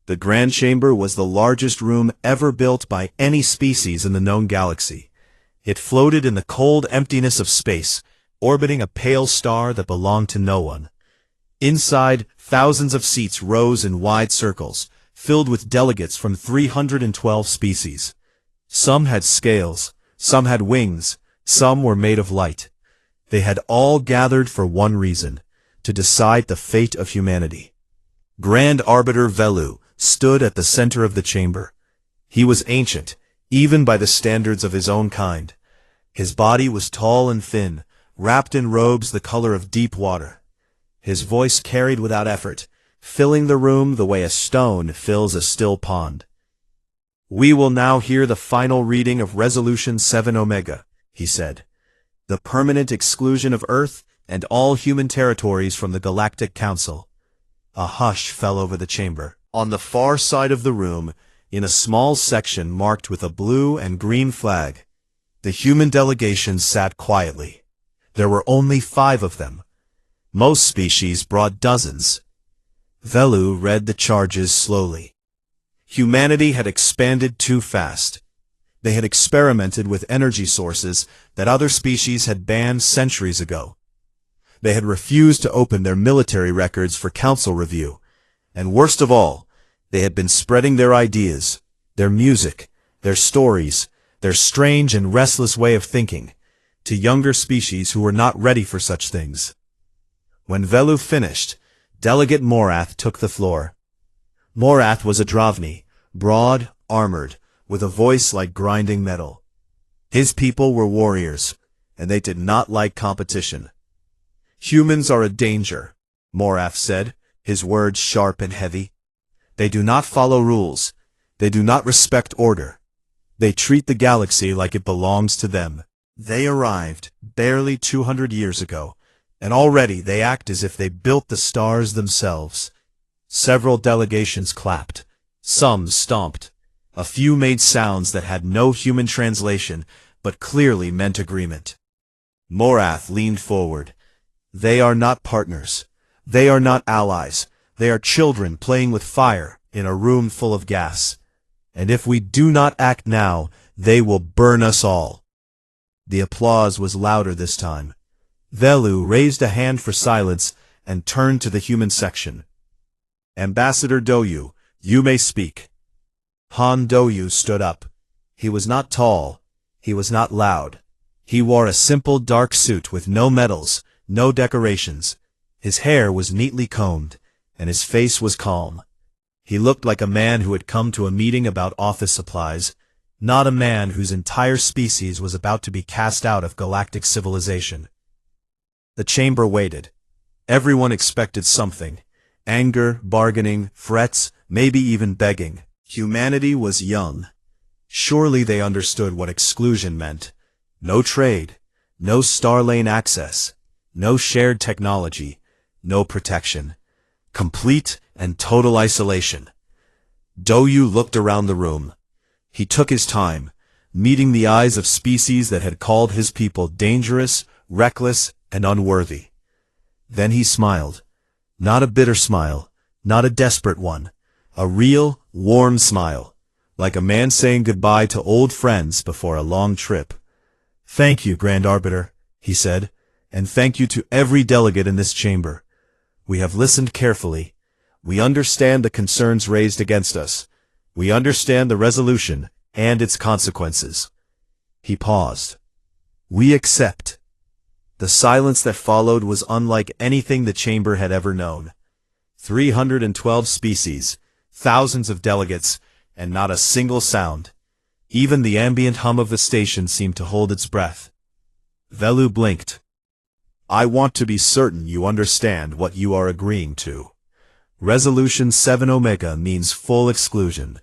The Grand Chamber was the largest room ever built by any species in the known galaxy. It floated in the cold emptiness of space, orbiting a pale star that belonged to no one. Inside, thousands of seats rose in wide circles, filled with delegates from 312 species. Some had scales, some had wings, some were made of light. They had all gathered for one reason: to decide the fate of humanity. Grand Arbiter Velu stood at the center of the chamber. He was ancient, even by the standards of his own kind. His body was tall and thin, wrapped in robes the color of deep water. His voice carried without effort, filling the room the way a stone fills a still pond. "We will now hear the final reading of Resolution 7 Omega," he said. "The permanent exclusion of Earth and all human territories from the Galactic Council." A hush fell over the chamber. On the far side of the room, in a small section marked with a blue and green flag, the human delegation sat quietly. There were only 5 of them. Most species brought dozens. Velu read the charges slowly. Humanity had expanded too fast. They had experimented with energy sources that other species had banned centuries ago. They had refused to open their military records for council review. And worst of all, they had been spreading their ideas, their music, their stories, their strange and restless way of thinking, to younger species who were not ready for such things. When Velu finished, Delegate Morath took the floor. Morath was a Dravni, broad, armored, with a voice like grinding metal. His people were warriors, and they did not like competition. "Humans are a danger," Morath said, his words sharp and heavy. "They do not follow rules. They do not respect order. They treat the galaxy like it belongs to them. They arrived barely 200 years ago, and already they act as if they built the stars themselves." Several delegations clapped. Some stomped. A few made sounds that had no human translation, but clearly meant agreement. Morath leaned forward. "They are not partners. They are not allies. They are children playing with fire in a room full of gas. And if we do not act now, they will burn us all." The applause was louder this time. Velu raised a hand for silence and turned to the human section. "Ambassador Doyu, you may speak." Han Doyu stood up. He was not tall. He was not loud. He wore a simple dark suit with no medals, no decorations. His hair was neatly combed, and his face was calm. He looked like a man who had come to a meeting about office supplies, not a man whose entire species was about to be cast out of galactic civilization. The chamber waited. Everyone expected something: anger, bargaining, threats, maybe even begging. Humanity was young. Surely they understood what exclusion meant. No trade, no star lane access, no shared technology, no protection. Complete and total isolation. Doyu looked around the room. He took his time, meeting the eyes of species that had called his people dangerous, reckless, and unworthy. Then he smiled. Not a bitter smile, not a desperate one. A real, warm smile, like a man saying goodbye to old friends before a long trip. "Thank you, Grand Arbiter," he said, "and thank you to every delegate in this chamber. We have listened carefully. We understand the concerns raised against us. We understand the resolution and its consequences." He paused. "We accept." The silence that followed was unlike anything the chamber had ever known. 312 species, thousands of delegates, and not a single sound. Even the ambient hum of the station seemed to hold its breath. Velu blinked. "I want to be certain you understand what you are agreeing to. Resolution 7 Omega means full exclusion.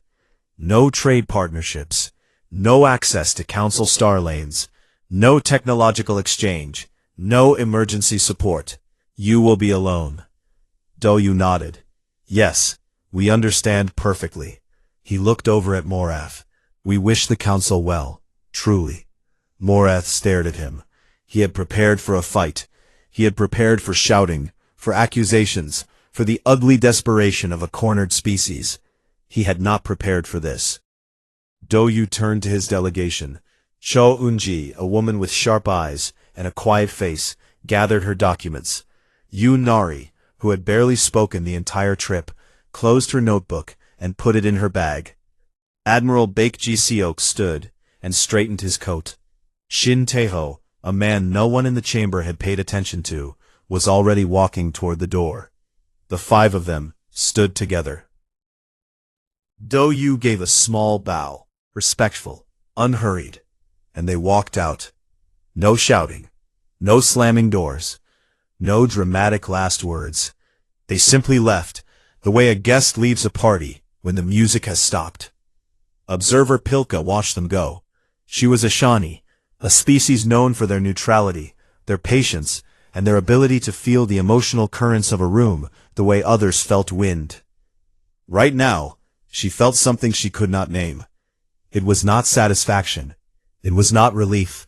No trade partnerships, no access to council star lanes, no technological exchange, no emergency support. You will be alone." Doyu nodded. "Yes, we understand perfectly." He looked over at Morath. "We wish the council well, truly." Morath stared at him. He had prepared for a fight. He had prepared for shouting, for accusations, for the ugly desperation of a cornered species. He had not prepared for this. Do Yu turned to his delegation. Cho Eun-ji, a woman with sharp eyes and a quiet face, gathered her documents. Yu Nari, who had barely spoken the entire trip, closed her notebook and put it in her bag. Admiral Baekji Seok stood and straightened his coat. Shin Taeho, a man no one in the chamber had paid attention to, was already walking toward the door. The five of them stood together. Do Yu gave a small bow, respectful, unhurried, and they walked out. No shouting, no slamming doors, no dramatic last words. They simply left, the way a guest leaves a party when the music has stopped. Observer Pilka watched them go. She was a Shawnee, a species known for their neutrality, their patience, and their ability to feel the emotional currents of a room the way others felt wind. Right now, she felt something she could not name. It was not satisfaction. It was not relief.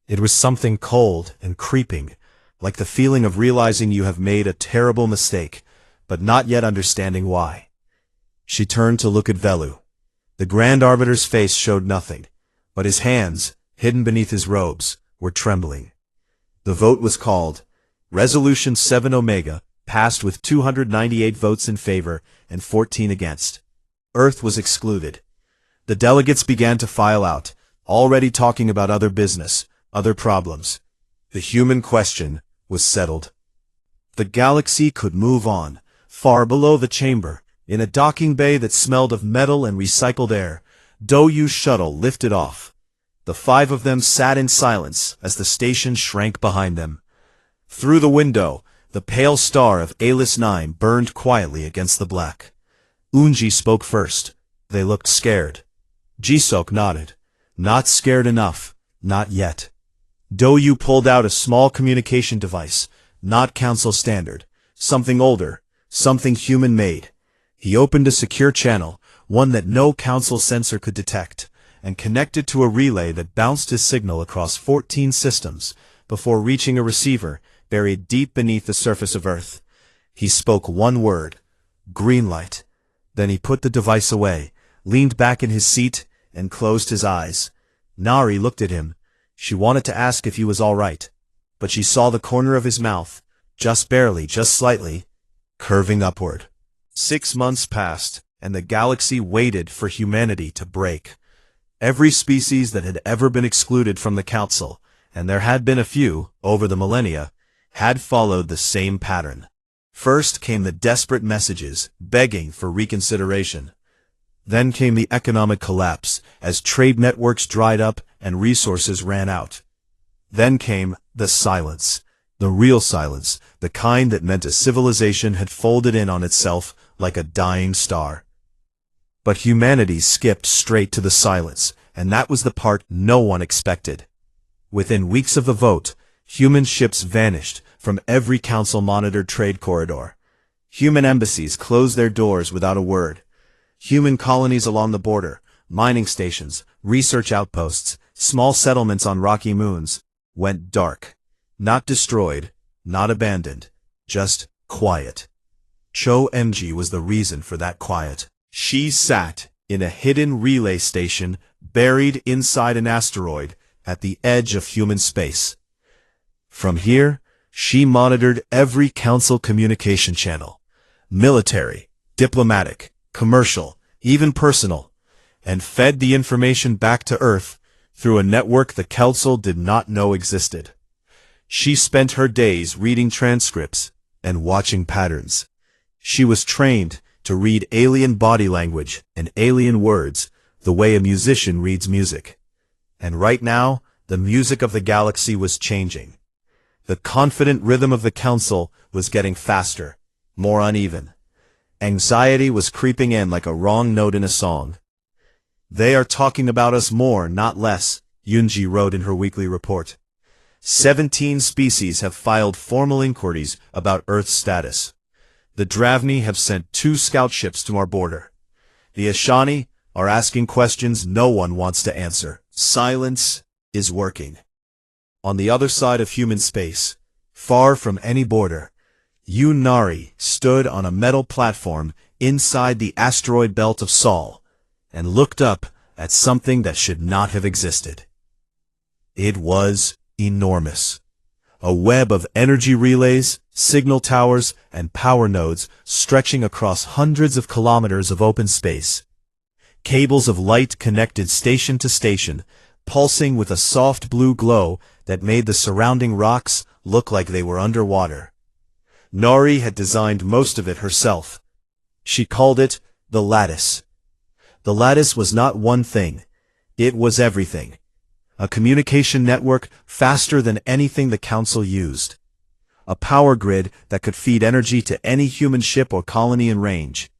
It was something cold and creeping, like the feeling of realizing you have made a terrible mistake, but not yet understanding why. She turned to look at Velu. The Grand Arbiter's face showed nothing, but his hands, hidden beneath his robes, were trembling. The vote was called. Resolution 7 Omega passed with 298 votes in favor and 14 against. Earth was excluded. The delegates began to file out, already talking about other business, other problems. The human question was settled. The galaxy could move on, far below the chamber, in a docking bay that smelled of metal and recycled air. Do Yu's shuttle lifted off. The five of them sat in silence as the station shrank behind them. Through the window, the pale star of Alis 9 burned quietly against the black. Eun-ji spoke first. They looked scared. Jisok nodded. Not scared enough. Not yet. Do Yu pulled out a small communication device, not council standard, something older, something human-made. He opened a secure channel, one that no council sensor could detect, and connected to a relay that bounced his signal across 14 systems before reaching a receiver buried deep beneath the surface of Earth. He spoke one word, green light. Then he put the device away, leaned back in his seat, and closed his eyes. Nari looked at him. She wanted to ask if he was all right, but she saw the corner of his mouth, just barely, just slightly, curving upward. 6 months passed, and the galaxy waited for humanity to break. Every species that had ever been excluded from the council, and there had been a few, over the millennia, had followed the same pattern. First came the desperate messages, begging for reconsideration. Then came the economic collapse, as trade networks dried up and resources ran out. Then came the silence, the real silence, the kind that meant a civilization had folded in on itself like a dying star. But humanity skipped straight to the silence, and that was the part no one expected. Within weeks of the vote, human ships vanished from every council-monitored trade corridor. Human embassies closed their doors without a word. Human colonies along the border, mining stations, research outposts, small settlements on rocky moons, went dark. Not destroyed, not abandoned, just quiet. Cho Mg was the reason for that quiet. She sat in a hidden relay station buried inside an asteroid at the edge of human space. From here, she monitored every council communication channel, military, diplomatic, commercial, even personal, and fed the information back to Earth through a network the council did not know existed. She spent her days reading transcripts and watching patterns. She was trained to read alien body language and alien words the way a musician reads music. And right now, the music of the galaxy was changing. The confident rhythm of the council was getting faster, more uneven. Anxiety was creeping in like a wrong note in a song. They are talking about us more, not less, Eun-ji wrote in her weekly report. 17 species have filed formal inquiries about Earth's status. The Dravni have sent 2 scout ships to our border. The Ashani are asking questions no one wants to answer. Silence is working. On the other side of human space, far from any border, Yu Nari stood on a metal platform inside the asteroid belt of Sol, and looked up at something that should not have existed. It was enormous. A web of energy relays, signal towers, and power nodes stretching across hundreds of kilometers of open space. Cables of light connected station to station, pulsing with a soft blue glow that made the surrounding rocks look like they were underwater. Nari had designed most of it herself. She called it the lattice. The lattice was not one thing. It was everything. A communication network faster than anything the Council used. A power grid that could feed energy to any human ship or colony in range.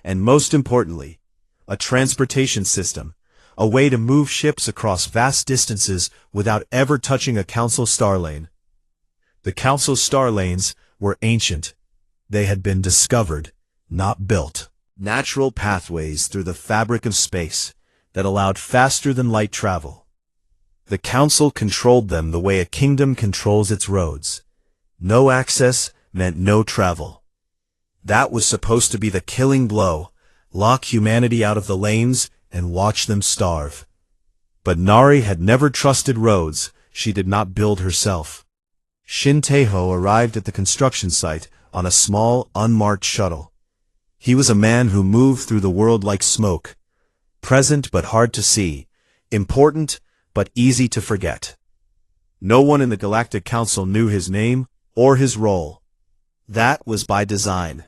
And most importantly, a transportation system, a way to move ships across vast distances without ever touching a Council star lane. The Council star lanes were ancient. They had been discovered, not built. Natural pathways through the fabric of space that allowed faster-than-light travel. The Council controlled them the way a kingdom controls its roads. No access meant no travel. That was supposed to be the killing blow, lock humanity out of the lanes and watch them starve. But Nari had never trusted roads she did not build herself. Shin Taeho arrived at the construction site on a small, unmarked shuttle. He was a man who moved through the world like smoke, present but hard to see, important but easy to forget. No one in the Galactic Council knew his name or his role. That was by design.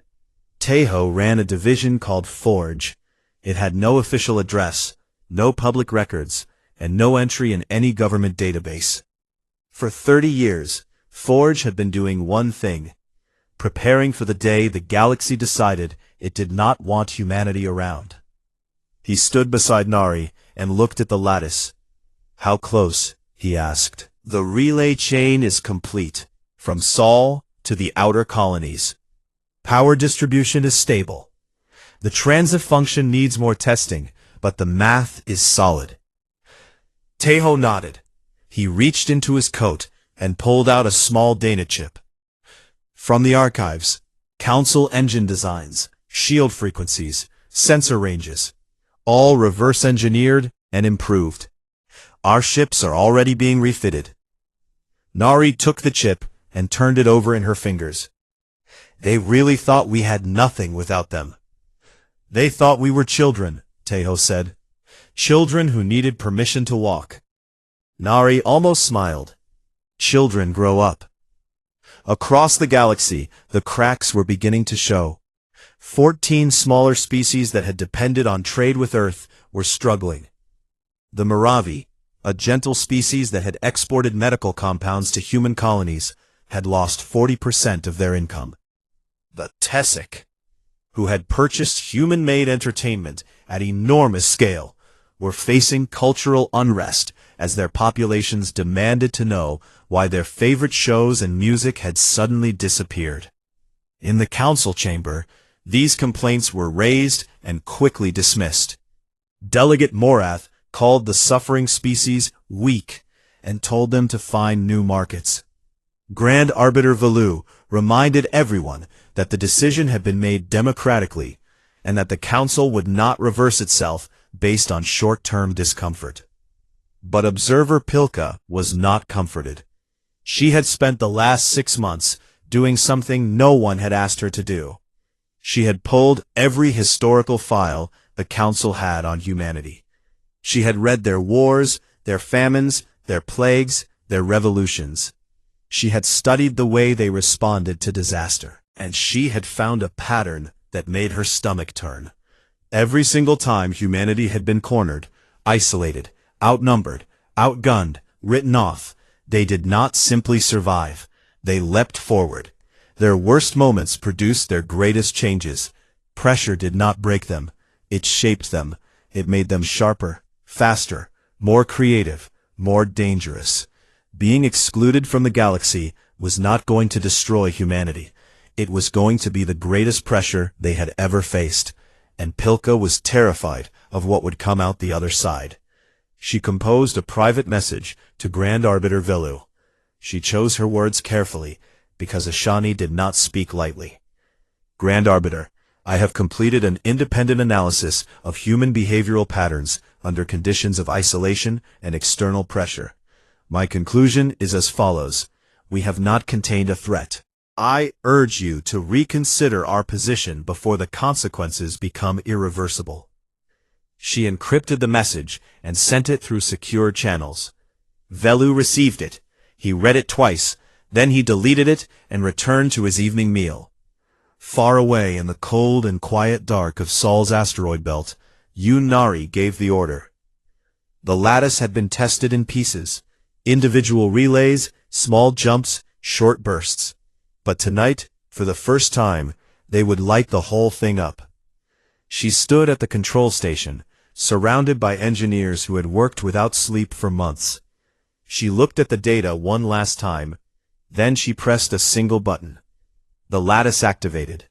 Taeho ran a division called Forge. It had no official address, no public records, and no entry in any government database. For 30 years, Forge had been doing one thing, preparing for the day the galaxy decided it did not want humanity around. He stood beside Nari and looked at the lattice. "How close?" he asked. "The relay chain is complete, from Sol to the outer colonies. Power distribution is stable. The transit function needs more testing, but the math is solid." Taeho nodded. He reached into his coat and pulled out a small data chip. From the archives, Council engine designs, shield frequencies, sensor ranges, all reverse-engineered and improved. Our ships are already being refitted. Nari took the chip and turned it over in her fingers. They really thought we had nothing without them. They thought we were children, Taeho said. Children who needed permission to walk. Nari almost smiled. Children grow up. Across the galaxy, the cracks were beginning to show. 14 smaller species that had depended on trade with Earth were struggling. The Moravi, a gentle species that had exported medical compounds to human colonies, had lost 40% of their income. The Tessic, who had purchased human-made entertainment at enormous scale, were facing cultural unrest as their populations demanded to know why their favorite shows and music had suddenly disappeared. In the council chamber, these complaints were raised and quickly dismissed. Delegate Morath called the suffering species weak and told them to find new markets. Grand Arbiter Velu reminded everyone that the decision had been made democratically and that the council would not reverse itself based on short-term discomfort. But Observer Pilka was not comforted. She had spent the last 6 months doing something no one had asked her to do. She had pulled every historical file the council had on humanity. She had read their wars, their famines, their plagues, their revolutions. She had studied the way they responded to disaster, and she had found a pattern that made her stomach turn. Every single time humanity had been cornered, isolated, outnumbered, outgunned, written off, they did not simply survive. They leapt forward. Their worst moments produced their greatest changes. Pressure did not break them. It shaped them. It made them sharper, faster, more creative, more dangerous. Being excluded from the galaxy was not going to destroy humanity. It was going to be the greatest pressure they had ever faced, and Pilka was terrified of what would come out the other side. She composed a private message to Grand Arbiter Velu. She chose her words carefully, because Ashani did not speak lightly. Grand Arbiter, I have completed an independent analysis of human behavioral patterns under conditions of isolation and external pressure. My conclusion is as follows. We have not contained a threat. I urge you to reconsider our position before the consequences become irreversible. She encrypted the message and sent it through secure channels. Velu received it. He read it twice, then he deleted it and returned to his evening meal. Far away in the cold and quiet dark of Sol's asteroid belt, Nari gave the order. The lattice had been tested in pieces. Individual relays, small jumps, short bursts. But tonight, for the first time, they would light the whole thing up. She stood at the control station, surrounded by engineers who had worked without sleep for months. She looked at the data one last time, then she pressed a single button. The lattice activated.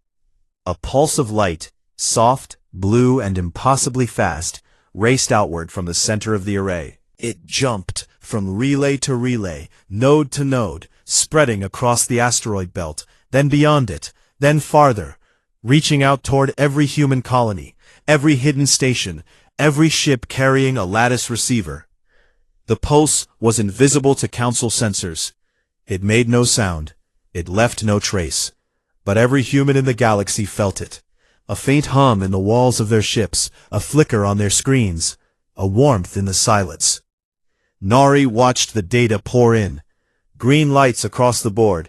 A pulse of light, soft, blue, and impossibly fast, raced outward from the center of the array. It jumped from relay to relay, node to node, spreading across the asteroid belt, then beyond it, then farther, reaching out toward every human colony, every hidden station, every ship carrying a lattice receiver. The pulse was invisible to Council sensors. It made no sound. It left no trace. But every human in the galaxy felt it. A faint hum in the walls of their ships, a flicker on their screens, a warmth in the silence. Nari watched the data pour in. Green lights across the board.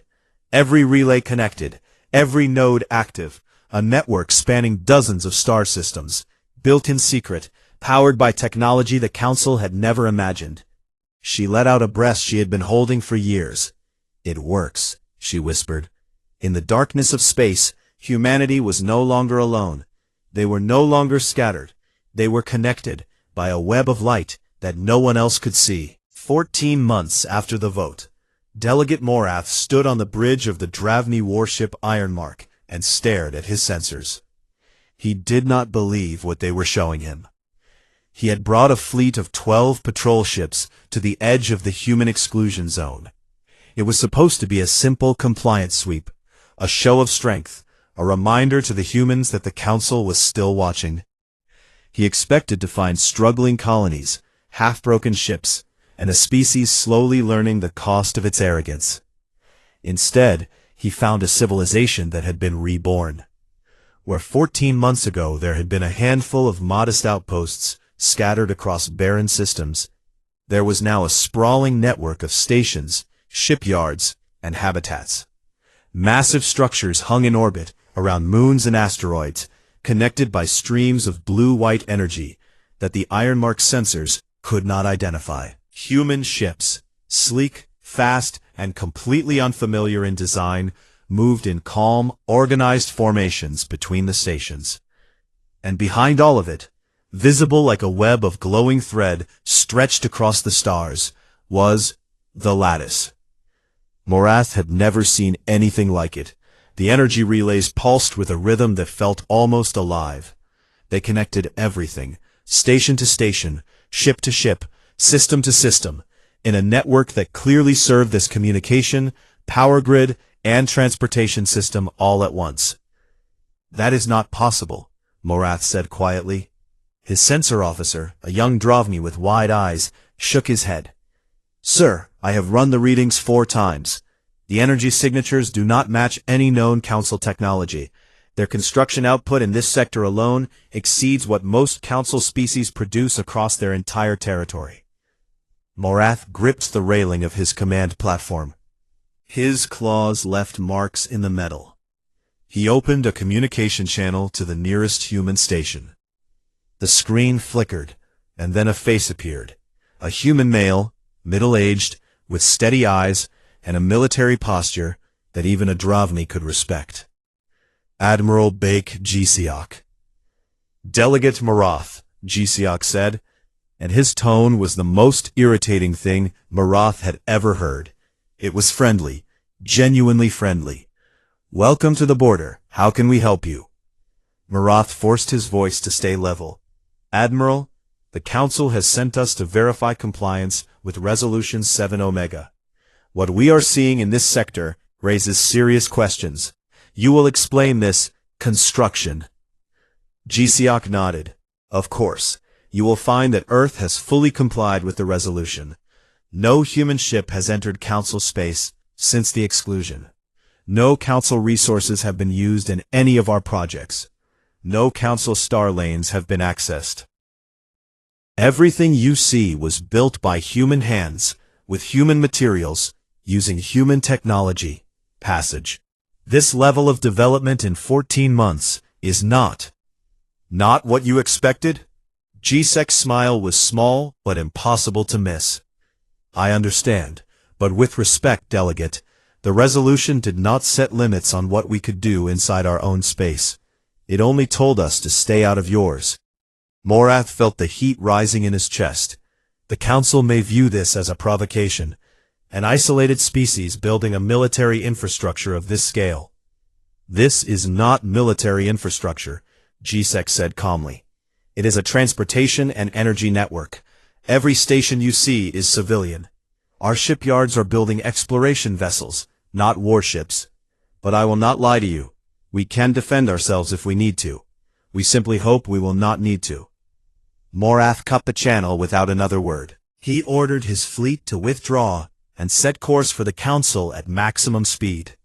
Every relay connected, every node active, a network spanning dozens of star systems, built in secret, powered by technology the Council had never imagined. She let out a breath she had been holding for years. It works, she whispered. In the darkness of space, humanity was no longer alone. They were no longer scattered. They were connected by a web of light that no one else could see. 14 months after the vote, Delegate Morath stood on the bridge of the Dravni warship Ironmark and stared at his sensors. He did not believe what they were showing him. He had brought a fleet of 12 patrol ships to the edge of the human exclusion zone. It was supposed to be a simple compliance sweep, a show of strength, a reminder to the humans that the Council was still watching. He expected to find struggling colonies, half-broken ships, and a species slowly learning the cost of its arrogance. Instead, he found a civilization that had been reborn. Where 14 months ago there had been a handful of modest outposts scattered across barren systems, there was now a sprawling network of stations, shipyards, and habitats. Massive structures hung in orbit around moons and asteroids, connected by streams of blue-white energy that the Ironmark sensors could not identify. Human ships, sleek, fast, and completely unfamiliar in design, moved in calm, organized formations between the stations. And behind all of it, visible like a web of glowing thread stretched across the stars, was the lattice. Morath had never seen anything like it. The energy relays pulsed with a rhythm that felt almost alive. They connected everything, station to station, ship to ship, system to system, in a network that clearly served as communication, power grid, and transportation system all at once. That is not possible, Morath said quietly. His sensor officer, a young Dravni with wide eyes, shook his head. Sir, I have run the readings 4 times. The energy signatures do not match any known Council technology. Their construction output in this sector alone exceeds what most Council species produce across their entire territory. Morath gripped the railing of his command platform. His claws left marks in the metal. He opened a communication channel to the nearest human station. The screen flickered, and then a face appeared. A human male, middle-aged, with steady eyes and a military posture that even a Dravni could respect. Admiral Bake Gisiok. Delegate Morath, Gisiok said, and his tone was the most irritating thing Morath had ever heard. It was friendly, genuinely friendly. Welcome to the border. How can we help you? Morath forced his voice to stay level. Admiral, the Council has sent us to verify compliance with Resolution 7 Omega. What we are seeing in this sector raises serious questions. You will explain this construction Seok nodded. Of course, you will find that Earth has fully complied with the resolution. No human ship has entered Council space since the exclusion. No Council resources have been used in any of our projects. No Council star lanes have been accessed. Everything you see was built by human hands, with human materials, using human technology. Passage. This level of development in 14 months is not what you expected? Gisek's smile was small but impossible to miss. I understand, but with respect, Delegate, the resolution did not set limits on what we could do inside our own space. It only told us to stay out of yours. Morath felt the heat rising in his chest. The Council may view this as a provocation, an isolated species building a military infrastructure of this scale. This is not military infrastructure, Gisek said calmly. It is a transportation and energy network. Every station you see is civilian. Our shipyards are building exploration vessels, not warships. But I will not lie to you. We can defend ourselves if we need to. We simply hope we will not need to. Morath cut the channel without another word. He ordered his fleet to withdraw and set course for the Council at maximum speed.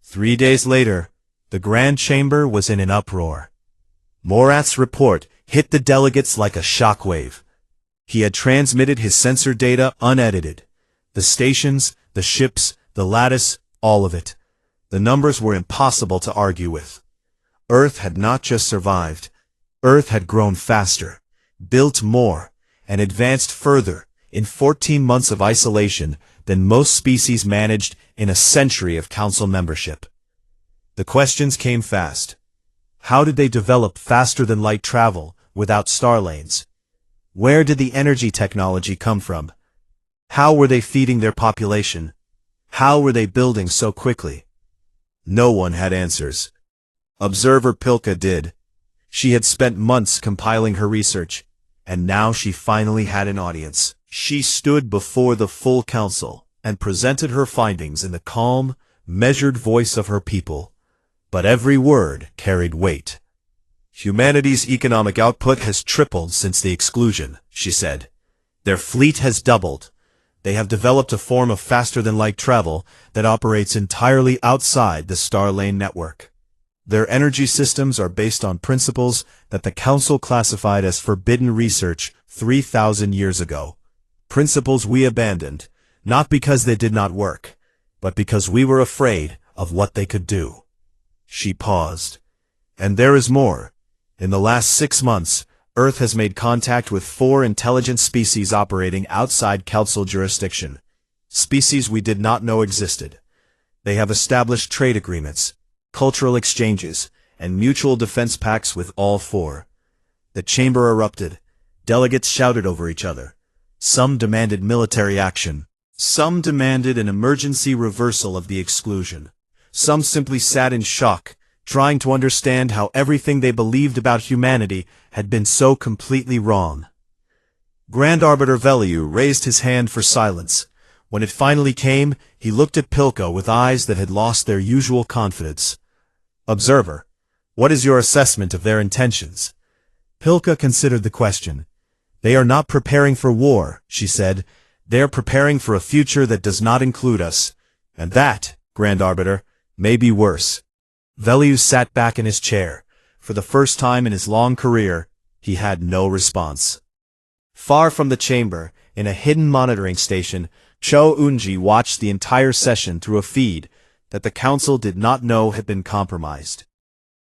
3 days later, the Grand Chamber was in an uproar. Morath's report hit the delegates like a shockwave. He had transmitted his sensor data unedited. The stations, the ships, the lattice, all of it. The numbers were impossible to argue with. Earth had not just survived. Earth had grown faster, built more, and advanced further in 14 months of isolation than most species managed in a century of Council membership. The questions came fast. How did they develop faster than light travel without star lanes? Where did the energy technology come from? How were they feeding their population? How were they building so quickly? No one had answers. Observer Pilka did. She had spent months compiling her research, and now she finally had an audience. She stood before the full Council and presented her findings in the calm, measured voice of her people. But every word carried weight. Humanity's economic output has tripled since the exclusion, she said. Their fleet has doubled. They have developed a form of faster-than-light travel that operates entirely outside the star lane network. Their energy systems are based on principles that the Council classified as forbidden research 3,000 years ago. Principles we abandoned, not because they did not work, but because we were afraid of what they could do. She paused. And there is more. In the last 6 months, Earth has made contact with 4 intelligent species operating outside Council jurisdiction. Species we did not know existed. They have established trade agreements, cultural exchanges, and mutual defense pacts with all 4. The chamber erupted. Delegates shouted over each other. Some demanded military action. Some demanded an emergency reversal of the exclusion. Some simply sat in shock, trying to understand how everything they believed about humanity had been so completely wrong. Grand Arbiter Veliu raised his hand for silence. When it finally came, he looked at Pilka with eyes that had lost their usual confidence. Observer, what is your assessment of their intentions? Pilka considered the question. They are not preparing for war, she said. They are preparing for a future that does not include us. And that, Grand Arbiter, may be worse. Veliu sat back in his chair. For the first time in his long career, he had no response. Far from the chamber, in a hidden monitoring station, Cho Unji watched the entire session through a feed that the Council did not know had been compromised.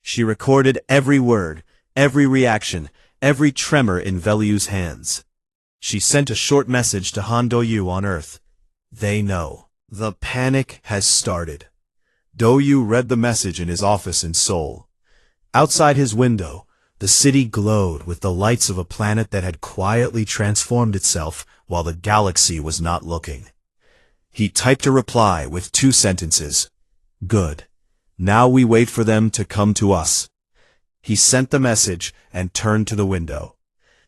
She recorded every word, every reaction, every tremor in Veliu's hands. She sent a short message to Han Do-yu on Earth. They know. The panic has started. Do-yu read the message in his office in Seoul. Outside his window, the city glowed with the lights of a planet that had quietly transformed itself while the galaxy was not looking. He typed a reply with 2 sentences. Good. Now we wait for them to come to us. He sent the message and turned to the window.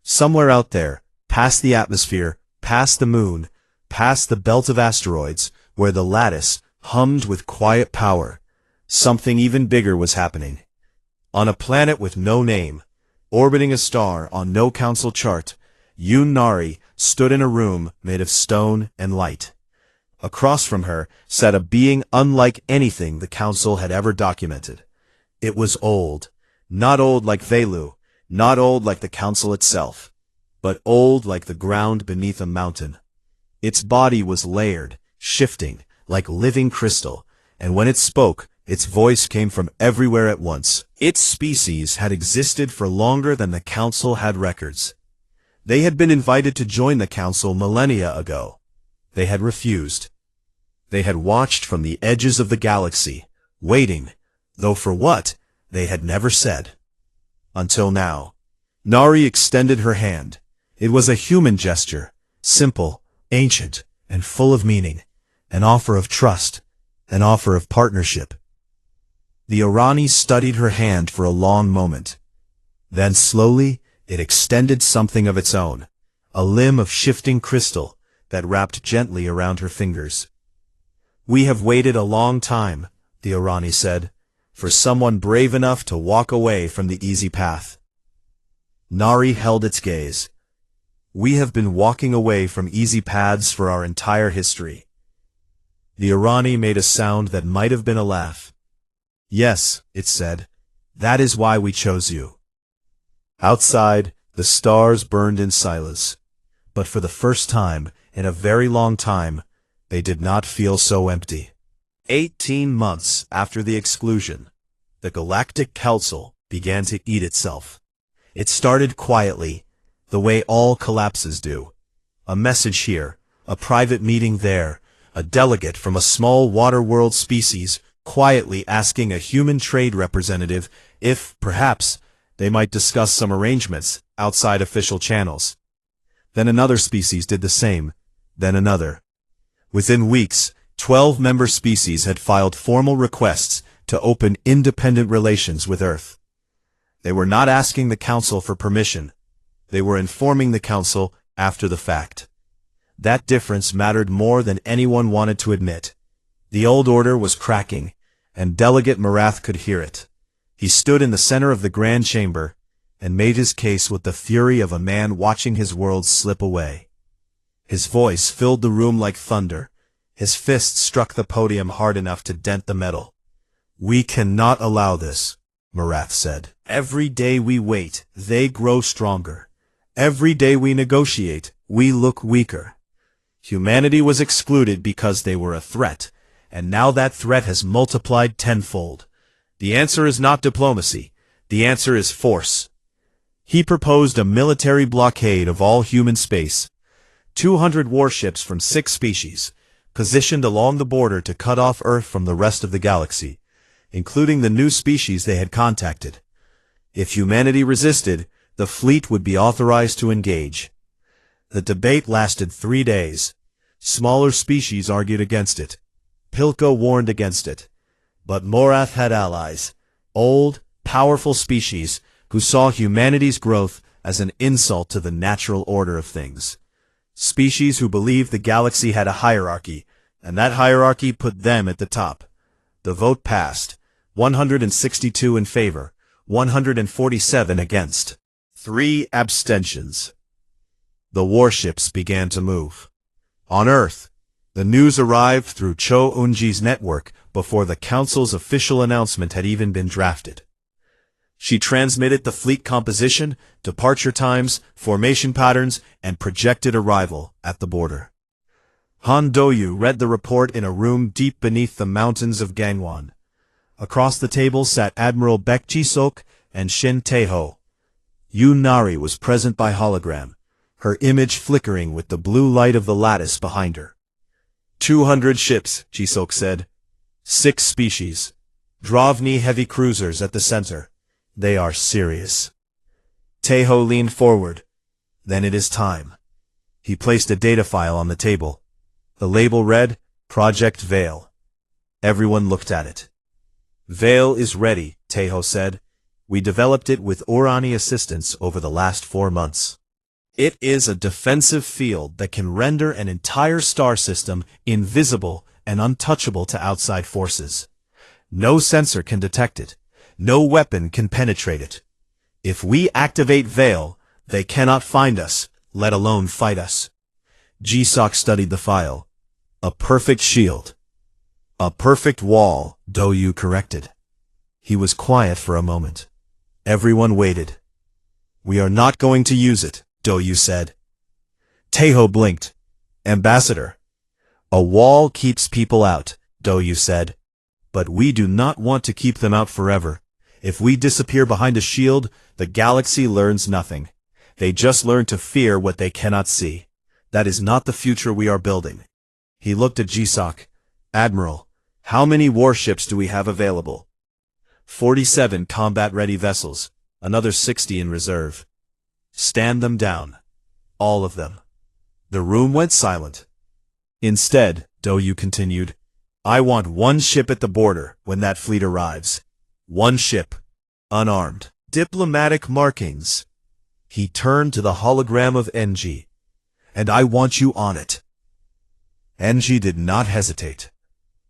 Somewhere out there, past the atmosphere, past the moon, past the belt of asteroids, where the lattice hummed with quiet power, something even bigger was happening. On a planet with no name, Orbiting a star on no council chart, Nari stood in a room made of stone and light. Across from her sat a being unlike anything the council had ever documented. It was old, not old like Velu, not old like the council itself, but old like the ground beneath a mountain. Its body was layered, shifting, like living crystal, and when it spoke, its voice came from everywhere at once. Its species had existed for longer than the council had records. They had been invited to join the council millennia ago. They had refused. They had watched from the edges of the galaxy, waiting, though for what, they had never said. Until now. Nari extended her hand. It was a human gesture, simple, ancient, and full of meaning, an offer of trust, an offer of partnership. The Orani studied her hand for a long moment. Then slowly, it extended something of its own, a limb of shifting crystal that wrapped gently around her fingers. "We have waited a long time," the Orani said, "for someone brave enough to walk away from the easy path." Nari held its gaze. "We have been walking away from easy paths for our entire history." The Orani made a sound that might have been a laugh. "Yes," it said, "that is why we chose you." Outside, the stars burned in silence. But for the first time, in a very long time, they did not feel so empty. 18 months after the exclusion, the Galactic Council began to eat itself. It started quietly, the way all collapses do. A message here, a private meeting there, a delegate from a small water world species quietly asking a human trade representative if, perhaps, they might discuss some arrangements outside official channels. Then another species did the same, then another. Within weeks, 12 member species had filed formal requests to open independent relations with Earth. They were not asking the Council for permission. They were informing the Council after the fact. That difference mattered more than anyone wanted to admit. The old order was cracking, and Delegate Marath could hear it. He stood in the center of the Grand Chamber and made his case with the fury of a man watching his world slip away. His voice filled the room like thunder. His fist struck the podium hard enough to dent the metal. "We cannot allow this," Marath said. "Every day we wait, they grow stronger. Every day we negotiate, we look weaker. Humanity was excluded because they were a threat, and now that threat has multiplied tenfold. The answer is not diplomacy. The answer is force." He proposed a military blockade of all human space. 200 warships from 6 species, positioned along the border to cut off Earth from the rest of the galaxy, including the new species they had contacted. If humanity resisted, the fleet would be authorized to engage. The debate lasted 3 days. Smaller species argued against it. Pilko warned against it. But Morath had allies, old, powerful species who saw humanity's growth as an insult to the natural order of things. Species who believed the galaxy had a hierarchy, and that hierarchy put them at the top. The vote passed, 162 in favor, 147 against. 3 abstentions. The warships began to move. On Earth, the news arrived through Cho Unji's network before the Council's official announcement had even been drafted. She transmitted the fleet composition, departure times, formation patterns, and projected arrival at the border. Han Doyu read the report in a room deep beneath the mountains of Gangwon. Across the table sat Admiral Baek Ji-sok and Shin Tae-ho. Yu Nari was present by hologram, her image flickering with the blue light of the lattice behind her. 200 ships, Ji-sok said. 6 species. Drovni heavy cruisers at the center. They are serious. Tae-ho leaned forward. Then it is time. He placed a data file on the table. The label read, Project Veil. Everyone looked at it. Veil is ready, Tae-ho said. We developed it with Orani assistance over the last 4 months. It is a defensive field that can render an entire star system invisible and untouchable to outside forces. No sensor can detect it. No weapon can penetrate it. If we activate Veil, they cannot find us, let alone fight us. Jisok studied the file. A perfect shield. A perfect wall, Doyu corrected. He was quiet for a moment. Everyone waited. We are not going to use it, Doyu said. Taeho blinked. Ambassador. A wall keeps people out, Doyu said. But we do not want to keep them out forever. If we disappear behind a shield, the galaxy learns nothing. They just learn to fear what they cannot see. That is not the future we are building. He looked at Jisok. Admiral, how many warships do we have available? 47 combat-ready vessels, another 60 in reserve. Stand them down. All of them. The room went silent. Instead, Doyu continued, I want one ship at the border when that fleet arrives. One ship. Unarmed. Diplomatic markings. He turned to the hologram of NG. And I want you on it. NG did not hesitate.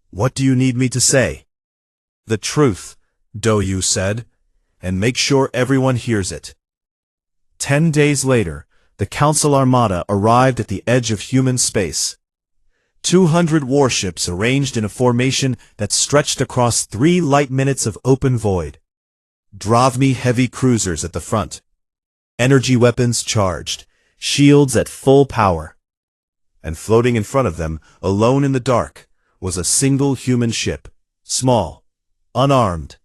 What do you need me to say? The truth, Doyu said, and make sure everyone hears it. 10 days later, the Council Armada arrived at the edge of human space. 200 warships arranged in a formation that stretched across 3 light minutes of open void. Dravmi heavy cruisers at the front. Energy weapons charged, shields at full power. And floating in front of them, alone in the dark, was a single human ship, small, unarmed.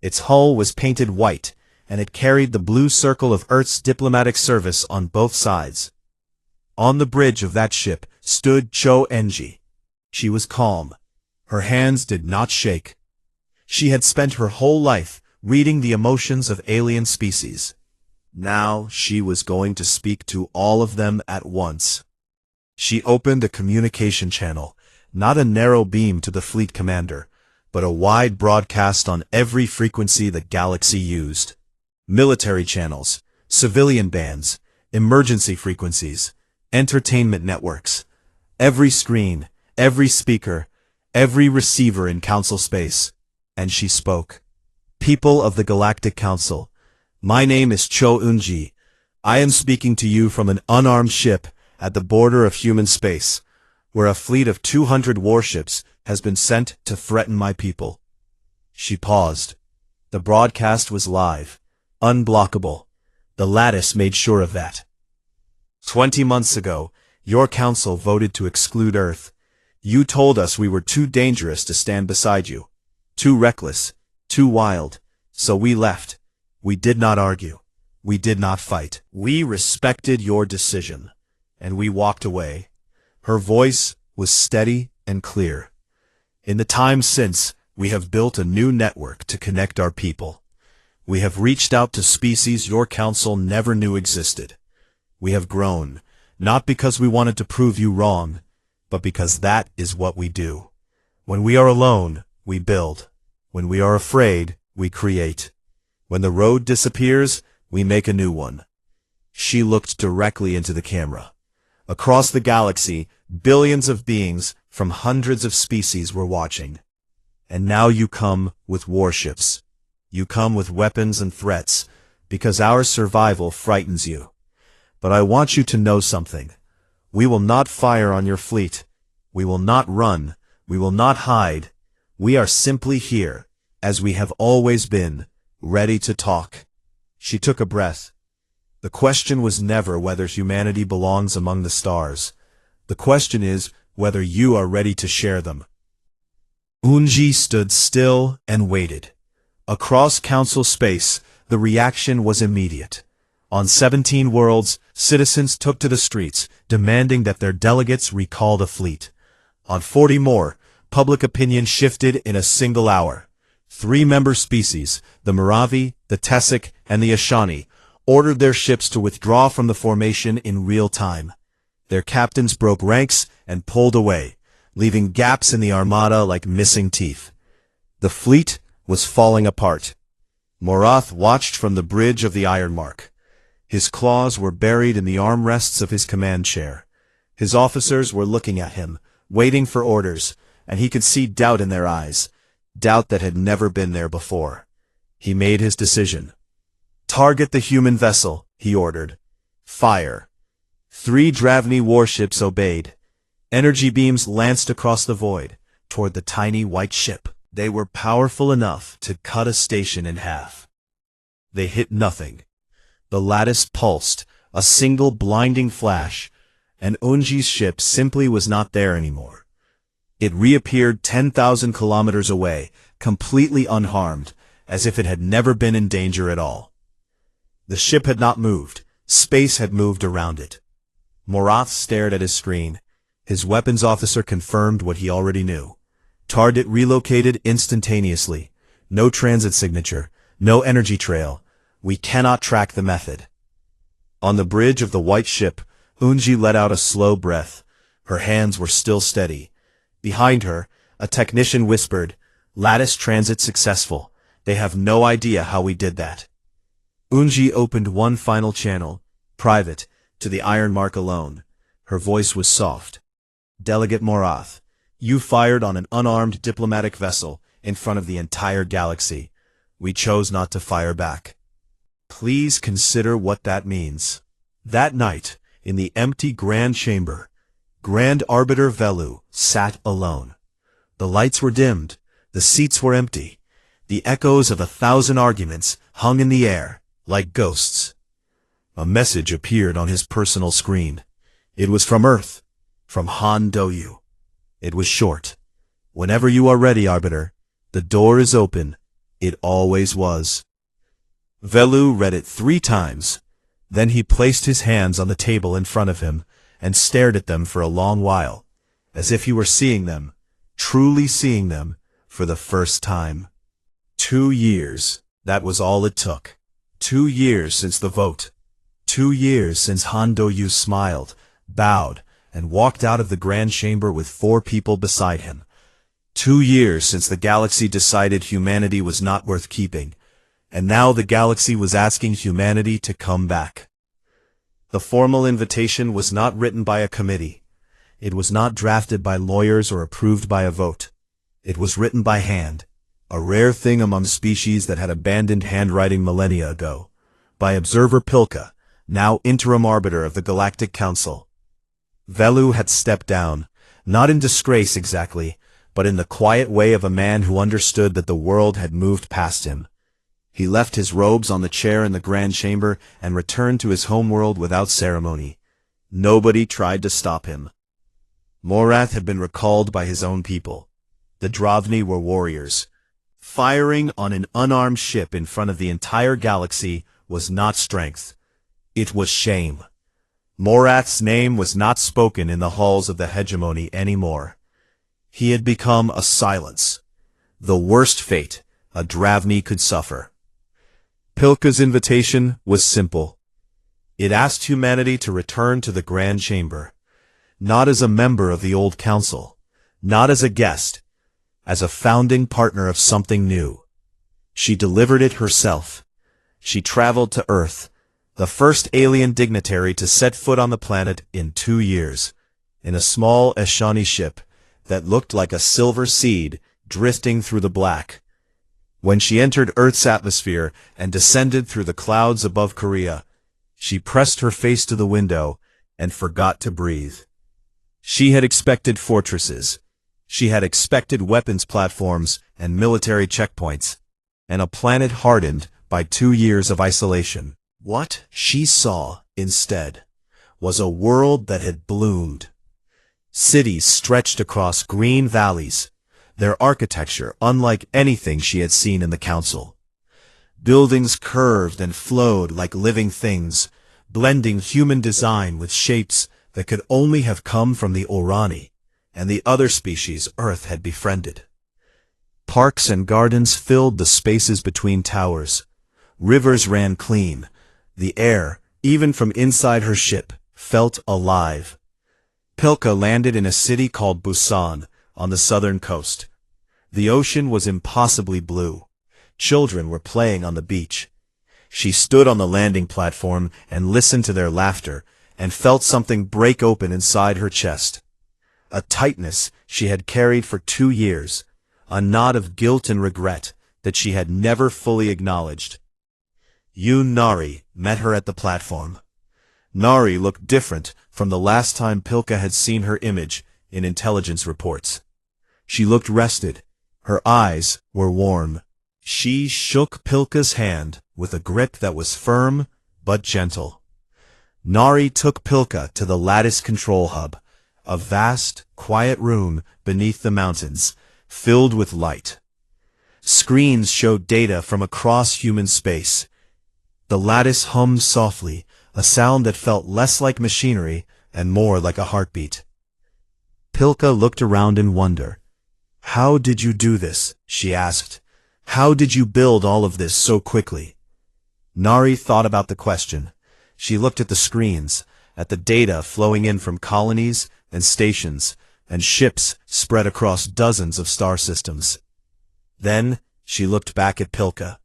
Its hull was painted white, and it carried the blue circle of Earth's diplomatic service on both sides. On the bridge of that ship stood Cho Enji. She was calm. Her hands did not shake. She had spent her whole life reading the emotions of alien species. Now she was going to speak to all of them at once. She opened a communication channel, not a narrow beam to the fleet commander, but a wide broadcast on every frequency the galaxy used. Military channels, civilian bands, emergency frequencies, entertainment networks. Every screen, every speaker, every receiver in Council space. And she spoke. People of the Galactic Council, my name is Cho Eunji. I am speaking to you from an unarmed ship at the border of human space, where a fleet of 200 warships has been sent to threaten my people. She paused. The broadcast was live, unblockable. The lattice made sure of that. 20 months ago, your council voted to exclude Earth. You told us we were too dangerous to stand beside you. Too reckless, too wild. So we left. We did not argue. We did not fight. We respected your decision. And we walked away. Her voice was steady and clear. In the time since, we have built a new network to connect our people. We have reached out to species your council never knew existed. We have grown, not because we wanted to prove you wrong, but because that is what we do. When we are alone, we build. When we are afraid, we create. When the road disappears, we make a new one. She looked directly into the camera. Across the galaxy, billions of beings from hundreds of species were watching. And now you come with warships. You come with weapons and threats, because our survival frightens you. But I want you to know something. We will not fire on your fleet. We will not run. We will not hide. We are simply here, as we have always been, ready to talk. She took a breath. The question was never whether humanity belongs among the stars. The question is whether you are ready to share them. Eunji stood still and waited. Across council space, the reaction was immediate. On 17 worlds, citizens took to the streets, demanding that their delegates recall the fleet. On 40 more, public opinion shifted in a single hour. 3 member species, the Meravi, the Tessic, and the Ashani, ordered their ships to withdraw from the formation in real time. Their captains broke ranks and pulled away, leaving gaps in the armada like missing teeth. The fleet was falling apart. Morath watched from the bridge of the Iron Mark. His claws were buried in the armrests of his command chair. His officers were looking at him, waiting for orders, and he could see doubt in their eyes, doubt that had never been there before. He made his decision. Target the human vessel, he ordered. Fire. 3 Dravni warships obeyed. Energy beams lanced across the void, toward the tiny white ship. They were powerful enough to cut a station in half. They hit nothing. The lattice pulsed, a single blinding flash, and Unji's ship simply was not there anymore. It reappeared 10,000 kilometers away, completely unharmed, as if it had never been in danger at all. The ship had not moved. Space had moved around it. Morath stared at his screen. His weapons officer confirmed what he already knew. Target relocated instantaneously. No transit signature. No energy trail. We cannot track the method. On the bridge of the white ship, Unji let out a slow breath. Her hands were still steady. Behind her, a technician whispered, "Lattice transit successful. They have no idea how we did that." Unji opened one final channel, private, to the iron mark alone. Her voice was soft. "Delegate Morath, you fired on an unarmed diplomatic vessel in front of the entire galaxy. We chose not to fire back. Please consider what that means." That night, in the empty Grand Chamber, Grand Arbiter Velu sat alone. The lights were dimmed, the seats were empty. The echoes of 1,000 arguments hung in the air, like ghosts. A message appeared on his personal screen. It was from Earth, from Han Doyu. It was short. "Whenever you are ready, Arbiter, the door is open. It always was." Velu read it 3 times. Then he placed his hands on the table in front of him and stared at them for a long while, as if he were seeing them, truly seeing them, for the first time. 2 years, that was all it took. 2 years since the vote. 2 years since Han Doyu smiled, bowed, and walked out of the Grand Chamber with 4 people beside him. 2 years since the galaxy decided humanity was not worth keeping, and now the galaxy was asking humanity to come back. The formal invitation was not written by a committee. It was not drafted by lawyers or approved by a vote. It was written by hand, a rare thing among species that had abandoned handwriting millennia ago, by Observer Pilka, now interim arbiter of the Galactic Council. Velu had stepped down, not in disgrace exactly, but in the quiet way of a man who understood that the world had moved past him. He left his robes on the chair in the Grand Chamber and returned to his homeworld without ceremony. Nobody tried to stop him. Morath had been recalled by his own people. The Dravni were warriors. Firing on an unarmed ship in front of the entire galaxy was not strength. It was shame. Morath's name was not spoken in the halls of the hegemony anymore. He had become a silence. The worst fate a Dravni could suffer. Pilka's invitation was simple. It asked humanity to return to the Grand Chamber, not as a member of the old council, not as a guest, as a founding partner of something new. She delivered it herself. She traveled to Earth, the first alien dignitary to set foot on the planet in 2 years, in a small Eshani ship that looked like a silver seed drifting through the black. When she entered Earth's atmosphere and descended through the clouds above Korea, she pressed her face to the window and forgot to breathe. She had expected fortresses. She had expected weapons platforms and military checkpoints, and a planet hardened by 2 years of isolation. What she saw, instead, was a world that had bloomed. Cities stretched across green valleys, their architecture unlike anything she had seen in the council. Buildings curved and flowed like living things, blending human design with shapes that could only have come from the Orani and the other species Earth had befriended. Parks and gardens filled the spaces between towers. Rivers ran clean. The air, even from inside her ship, felt alive. Pilka landed in a city called Busan, on the southern coast. The ocean was impossibly blue. Children were playing on the beach. She stood on the landing platform and listened to their laughter, and felt something break open inside her chest. A tightness she had carried for 2 years, a knot of guilt and regret that she had never fully acknowledged. Nari met her at the platform. Nari looked different from the last time Pilka had seen her image in intelligence reports. She looked rested. Her eyes were warm. She shook Pilka's hand with a grip that was firm but gentle. Nari took Pilka to the lattice control hub, a vast, quiet room beneath the mountains, filled with light. Screens showed data from across human space. The lattice hummed softly, a sound that felt less like machinery and more like a heartbeat. Pilka looked around in wonder. "How did you do this?" she asked. "How did you build all of this so quickly?" Nari thought about the question. She looked at the screens, at the data flowing in from colonies and stations, and ships spread across dozens of star systems. Then she looked back at Pilka.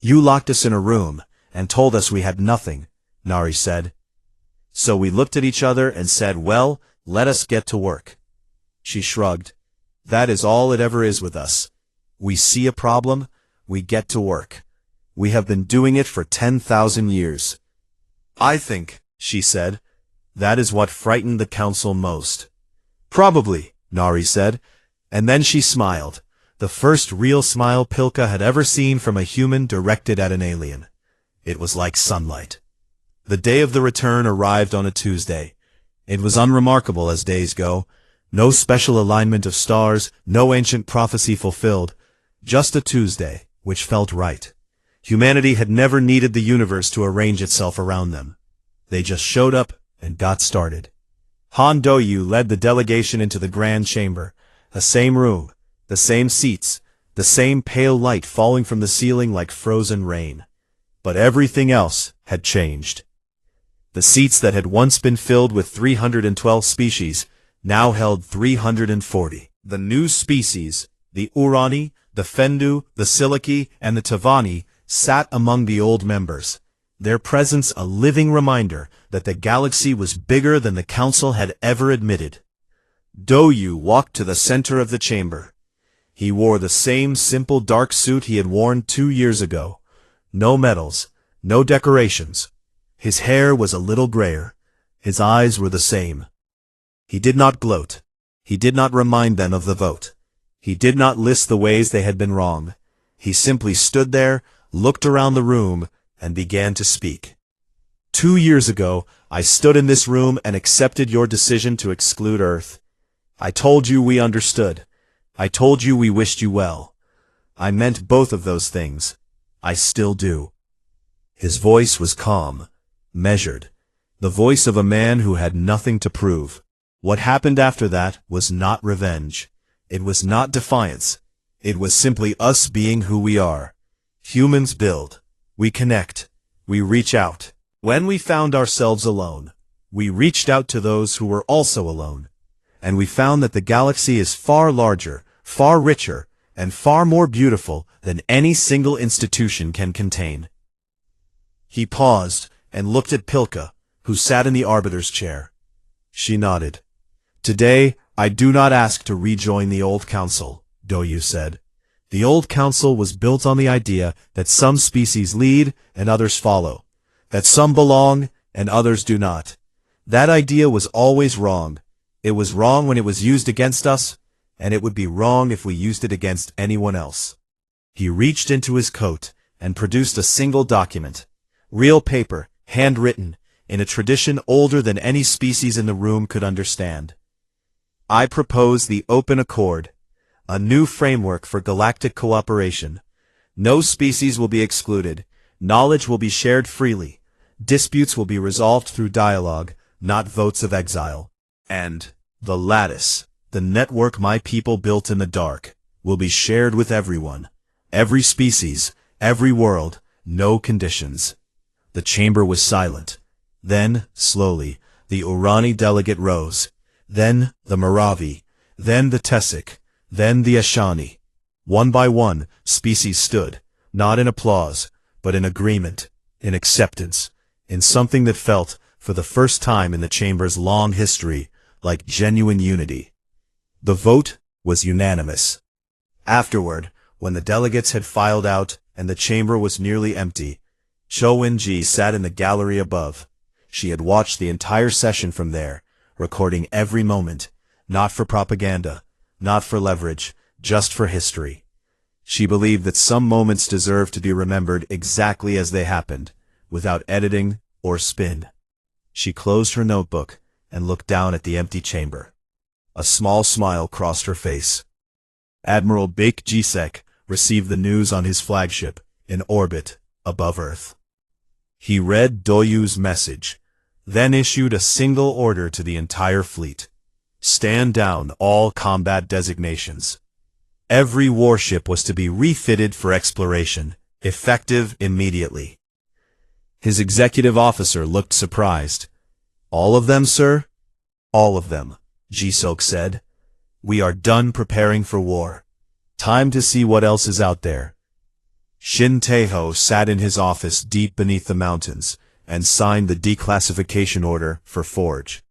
"You locked us in a room and told us we had nothing," Nari said. "So we looked at each other and said, well, let us get to work." She shrugged. "That is all it ever is with us. We see a problem, we get to work. We have been doing it for 10,000 years. I think," she said, "that is what frightened the council most." "Probably," Nari said, and then she smiled. The first real smile Pilka had ever seen from a human directed at an alien. It was like sunlight. The day of the return arrived on a Tuesday. It was unremarkable as days go. No special alignment of stars, no ancient prophecy fulfilled. Just a Tuesday, which felt right. Humanity had never needed the universe to arrange itself around them. They just showed up and got started. Han Do-yu led the delegation into the grand chamber. The same room, the same seats, the same pale light falling from the ceiling like frozen rain. But everything else had changed. The seats that had once been filled with 312 species now held 340. The new species, the Urani, the Fendu, the Siliki, and the Tavani, sat among the old members, their presence a living reminder that the galaxy was bigger than the council had ever admitted. Do-yu walked to the center of the chamber. He wore the same simple dark suit he had worn 2 years ago. No medals, no decorations. His hair was a little grayer. His eyes were the same. He did not gloat. He did not remind them of the vote. He did not list the ways they had been wrong. He simply stood there, looked around the room, and began to speak. 2 years ago, I stood in this room and accepted your decision to exclude Earth. I told you we understood. I told you we wished you well. I meant both of those things. I still do. His voice was calm, measured, the voice of a man who had nothing to prove. What happened after that was not revenge. It was not defiance. It was simply us being who we are. Humans build. We connect. We reach out. When we found ourselves alone, we reached out to those who were also alone. And we found that the galaxy is far larger, far richer, and far more beautiful than any single institution can contain. He paused and looked at Pilka, who sat in the Arbiter's chair. She nodded. Today, I do not ask to rejoin the old council, Do-yu said. The old council was built on the idea that some species lead and others follow, that some belong and others do not. That idea was always wrong. It was wrong when it was used against us, and it would be wrong if we used it against anyone else. He reached into his coat and produced a single document. Real paper, handwritten, in a tradition older than any species in the room could understand. I propose the Open Accord, a new framework for galactic cooperation. No species will be excluded. Knowledge will be shared freely. Disputes will be resolved through dialogue, not votes of exile. And the lattice, the network my people built in the dark, will be shared with everyone. Every species, every world, no conditions. The chamber was silent. Then, slowly, the Urani delegate rose. Then the Maravi. Then the Tessic. Then the Ashani. One by one, species stood, not in applause, but in agreement, in acceptance, in something that felt, for the first time in the chamber's long history, like genuine unity. The vote was unanimous. Afterward, when the delegates had filed out and the chamber was nearly empty, Cho Wen-ji sat in the gallery above. She had watched the entire session from there, recording every moment, not for propaganda, not for leverage, just for history. She believed that some moments deserved to be remembered exactly as they happened, without editing or spin. She closed her notebook and looked down at the empty chamber. A small smile crossed her face. Admiral Baek Ji-sek received the news on his flagship, in orbit, above Earth. He read Doyu's message, then issued a single order to the entire fleet. Stand down all combat designations. Every warship was to be refitted for exploration, effective immediately. His executive officer looked surprised. All of them, sir? All of them, Ji-sok said. We are done preparing for war. Time to see what else is out there. Shin Tae-ho sat in his office deep beneath the mountains and signed the declassification order for Forge.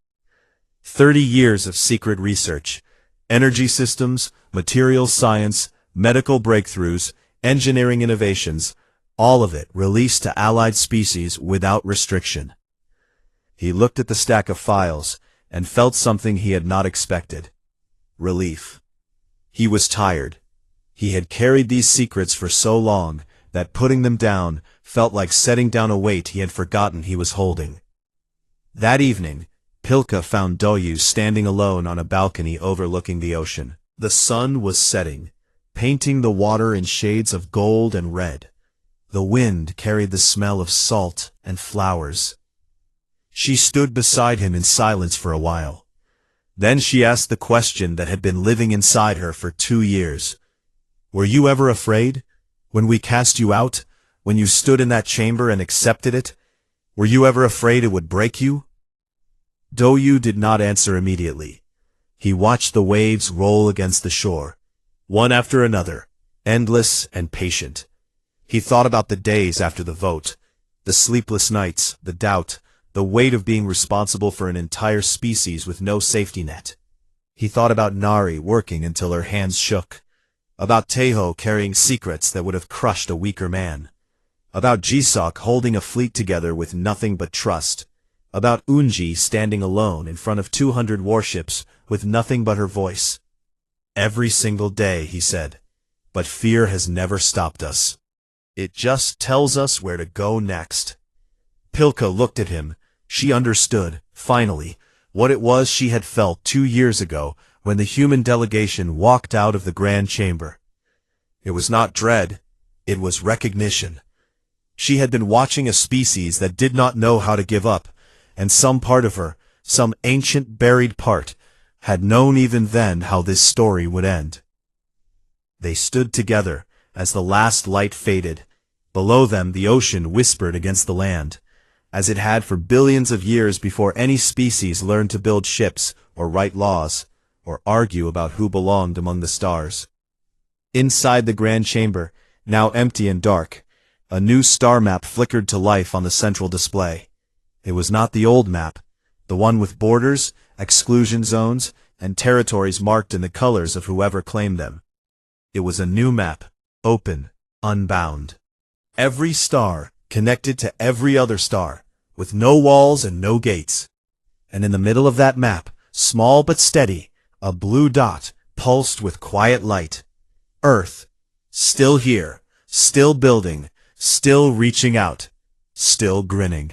30 years of secret research, energy systems, materials science, medical breakthroughs, engineering innovations, all of it released to allied species without restriction. He looked at the stack of files and felt something he had not expected. Relief. He was tired. He had carried these secrets for so long that putting them down felt like setting down a weight he had forgotten he was holding. That evening, Pilka found Doyu standing alone on a balcony overlooking the ocean. The sun was setting, painting the water in shades of gold and red. The wind carried the smell of salt and flowers. She stood beside him in silence for a while. Then she asked the question that had been living inside her for 2 years. Were you ever afraid? When we cast you out? When you stood in that chamber and accepted it? Were you ever afraid it would break you? Doyu did not answer immediately. He watched the waves roll against the shore, one after another, endless and patient. He thought about the days after the vote, the sleepless nights, the doubt, the weight of being responsible for an entire species with no safety net. He thought about Nari working until her hands shook, about Tae-ho carrying secrets that would have crushed a weaker man, about Ji-sok holding a fleet together with nothing but trust, about Unji standing alone in front of 200 warships with nothing but her voice. Every single day, he said, but fear has never stopped us. It just tells us where to go next. Pilka looked at him. She understood, finally, what it was she had felt 2 years ago when the human delegation walked out of the Grand Chamber. It was not dread, it was recognition. She had been watching a species that did not know how to give up, and some part of her, some ancient buried part, had known even then how this story would end. They stood together as the last light faded. Below them the ocean whispered against the land, as it had for billions of years before any species learned to build ships or write laws, or argue about who belonged among the stars. Inside the Grand Chamber, now empty and dark, a new star map flickered to life on the central display. It was not the old map, the one with borders, exclusion zones, and territories marked in the colors of whoever claimed them. It was a new map, open, unbound. Every star connected to every other star, with no walls and no gates. And in the middle of that map, small but steady, a blue dot pulsed with quiet light. Earth, still here, still building, still reaching out, still grinning.